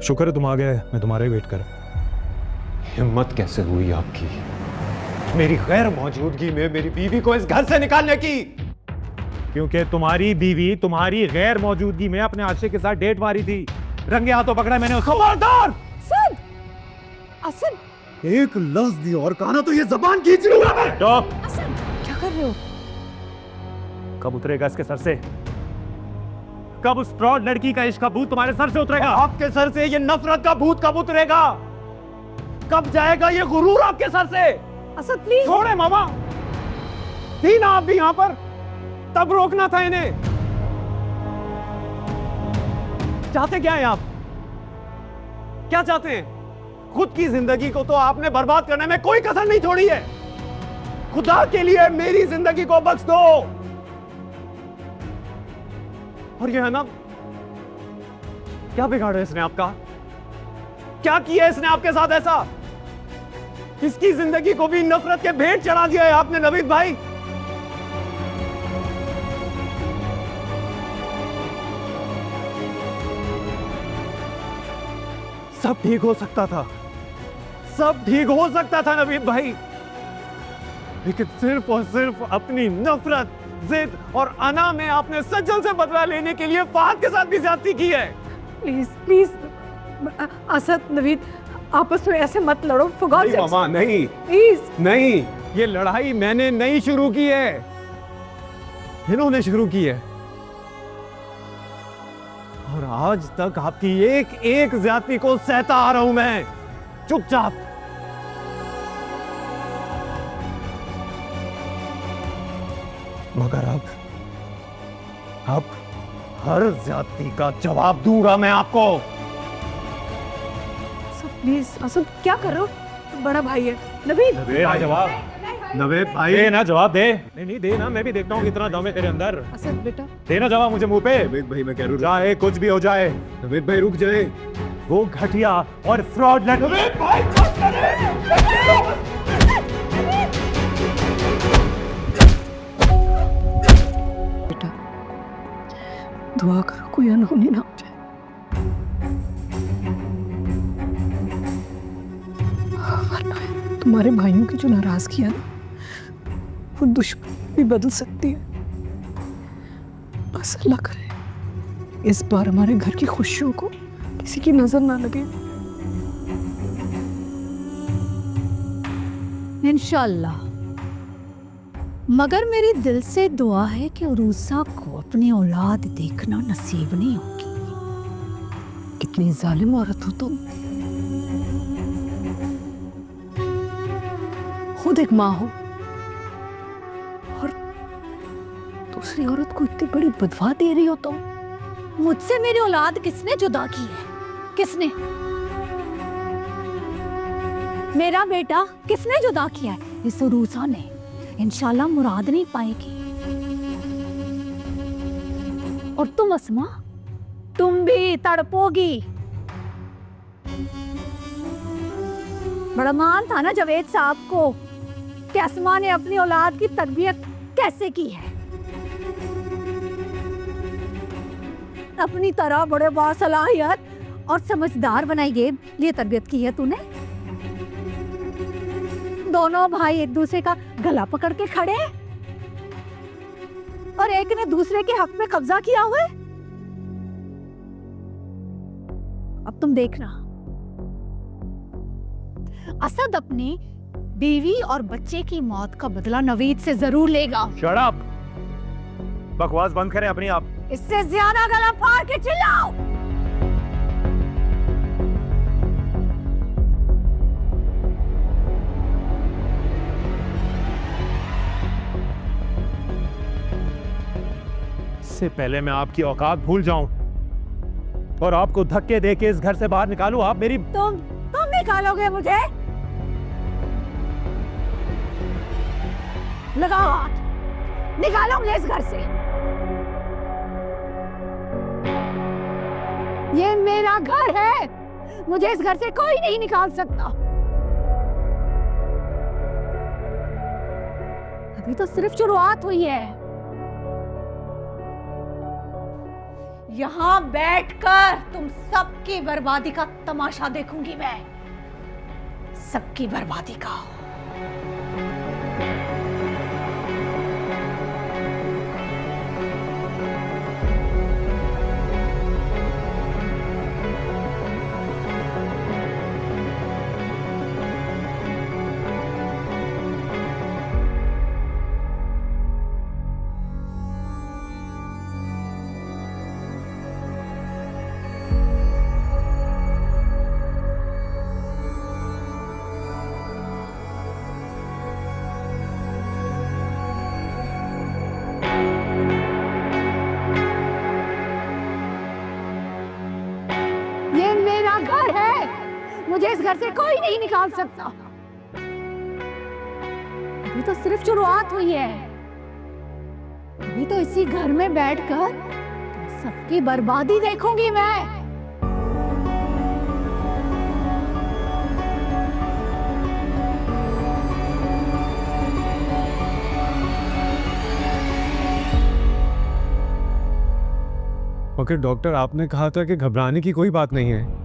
शुक्र है तुम आ गए, मैं तुम्हारा ही वेट कर। हिम्मत कैसे हुई आपकी मेरी गैर मौजूदगी में मेरी बीवी को इस घर से निकालने की? क्योंकि तुम्हारी बीवी तुम्हारी गैर मौजूदगी में अपने आशिक के साथ डेट मारी थी। रंगे हाथों पकड़ा मैंने उसको। खबरदार! असद! असद! एक लफ्ज दी और कहा ना तो ये जबान खींच लूंगा मैं। चुप! असद, क्या कर रहे हो? कब उतरेगा इसके सर से? कब उस फ्रॉड लड़की का इश्क का भूत तुम्हारे सर से उतरेगा? आपके सर से ये नफरत का भूत कब उतरेगा? कब जाएगा ये गुरूर आपके सर से? असद प्लीज। छोड़े मामा, थी ना आप भी यहां पर, तब रोकना था इन्हें। चाहते क्या हैं आप? क्या चाहते हैं? खुद की जिंदगी को तो आपने बर्बाद करने में कोई कसर नहीं छोड़ी है। खुदा के लिए मेरी जिंदगी को बख्श दो। और ये है ना, क्या बिगाड़ा है इसने आपका? क्या किया इसने आपके साथ ऐसा? इसकी जिंदगी को भी नफरत के भेंट चढ़ा दिया है आपने नवीद भाई। सब ठीक हो सकता था, सब ठीक हो सकता था नवीद भाई, लेकिन सिर्फ और सिर्फ अपनी नफरत, जिद और अना में आपने सज्जन से बदला लेने के लिए फहद के साथ भी ज्यादती की है। प्लीज प्लीज असद, नवीद, आपस में ऐसे मत लड़ो। For God's नहीं sakes. मामा, नहीं प्लीज। नहीं, ये लड़ाई मैंने नहीं शुरू की है, इन्होंने शुरू की है। और आज तक आपकी एक एक ज्यादती को सहता आ रहा हूं मैं, चुपचाप। मगर अब हर ज्यादती का जवाब दूंगा मैं आपको। प्लीज असद, क्या कर रहे हो? बड़ा भाई है नवीद। दे ना जवाब। नवीद भाई, दे ना जवाब, दे। नहीं दे ना, मैं भी देखता हूँ कितना दम है तेरे अंदर। असद बेटा, देना जवाब मुझे मुंह पे। नवीद भाई मैं कह रहा हूं, चाहे कुछ भी हो जाए, नवीद भाई रुक जाए। वो घटिया और फ्रॉड लड़की। बेटा दुआ करो कोई अनहोनी ना हो जाए। तुम्हारे भाइयों की जो नाराजगी है ना, वो दुश्मनी भी बदल सकती है। बस अल्लाह करे इस बार हमारे घर की खुशियों को किसी की नजर ना लगे। इंशाल्लाह, मगर मेरी दिल से दुआ है कि उरूसा को अपनी औलाद देखना नसीब नहीं होगी। कितनी जालिम औरत हो तुम। खुद एक माँ हो और दूसरी औरत को इतनी बड़ी बदवा दे रही हो तुम। मुझसे मेरी औलाद किसने जुदा की है? किसने? मेरा बेटा किसने जुदा किया है? इस उरूसा ने। इंशाल्लाह मुराद नहीं पाएगी। और तुम अस्मा, तुम भी तड़पोगी। बड़ा मान था ना जावेद साहब को कि अस्मा ने अपनी औलाद की तरबियत कैसे की है। अपनी तरह बड़े बासलाहियत और समझदार बनाई गई लिए तरबियत की है तूने। दोनों भाई एक दूसरे का गला पकड़ के खड़े हैं और एक ने दूसरे के हक में कब्जा किया हुआ है। अब तुम देखना, असद अपनी बीवी और बच्चे की मौत का बदला नवीद से जरूर लेगा। Shut up! बकवास बंद करें अपनी आप। इससे ज्यादा गला फाड़ के चिल्लाओ। इससे पहले मैं आपकी औकात भूल जाऊं और आपको धक्के देके इस घर से बाहर निकालूं, आप मेरी। तुम निकालोगे मुझे? लगाओ हाथ, निकालोगे इस घर से। ये मेरा घर है, मुझे इस घर से कोई नहीं निकाल सकता। अभी तो सिर्फ शुरुआत हुई है। यहाँ बैठकर तुम सबकी बर्बादी का तमाशा देखूंगी मैं, सबकी बर्बादी का। ये मेरा घर है, मुझे इस घर से कोई नहीं निकाल सकता। अभी तो सिर्फ शुरुआत हुई है, अभी तो इसी घर में बैठकर सबकी बर्बादी देखूंगी मैं। मगर डॉक्टर, आपने कहा था कि घबराने की कोई बात नहीं है।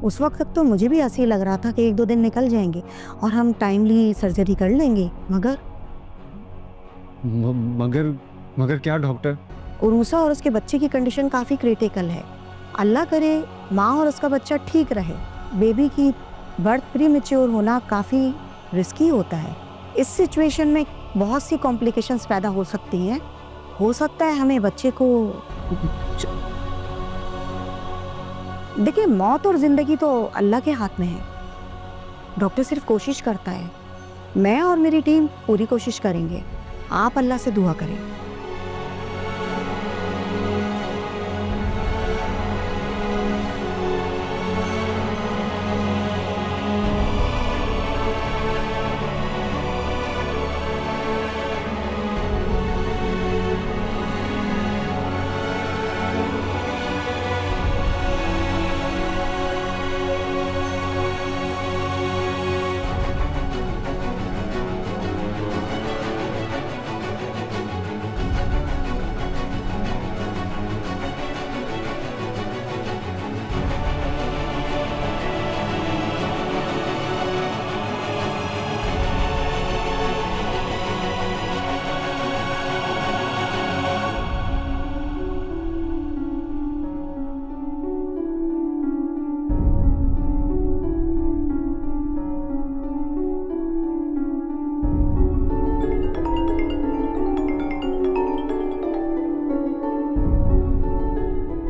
उस वक्त तक तो मुझे भी ऐसे ही लग रहा था कि 1-2 दिन निकल जाएंगे और हम टाइमली सर्जरी कर लेंगे, मगर मगर मगर क्या डॉक्टर? उरूसा और उसके बच्चे की कंडीशन काफ़ी क्रिटिकल है। अल्लाह करे माँ और उसका बच्चा ठीक रहे। बेबी की बर्थ प्रीमेच्योर होना काफ़ी रिस्की होता है। इस सिचुएशन में बहुत सी कॉम्प्लिकेशंस पैदा हो सकती हैं। हो सकता है हमें बच्चे को, देखिए मौत और ज़िंदगी तो अल्लाह के हाथ में है। डॉक्टर सिर्फ कोशिश करता है। मैं और मेरी टीम पूरी कोशिश करेंगे। आप अल्लाह से दुआ करें।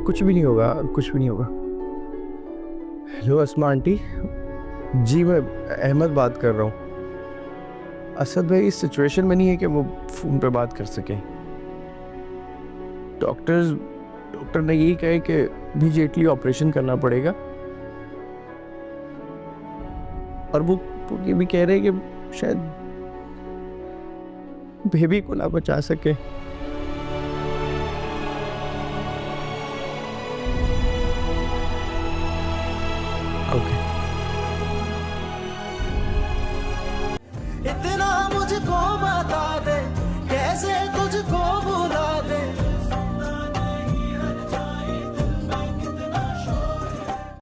कुछ भी नहीं होगा, कुछ भी नहीं होगा। हेलो अस्मा आंटी जी, मैं अहमद बात कर रहा हूँ। असद भाई इस सिचुएशन में नहीं है कि वो फ़ोन पे बात कर सके। डॉक्टर ने यही कहा कि इमीडिएटली ऑपरेशन करना पड़ेगा, और वो ये भी कह रहे हैं कि शायद बेबी को ना बचा सके।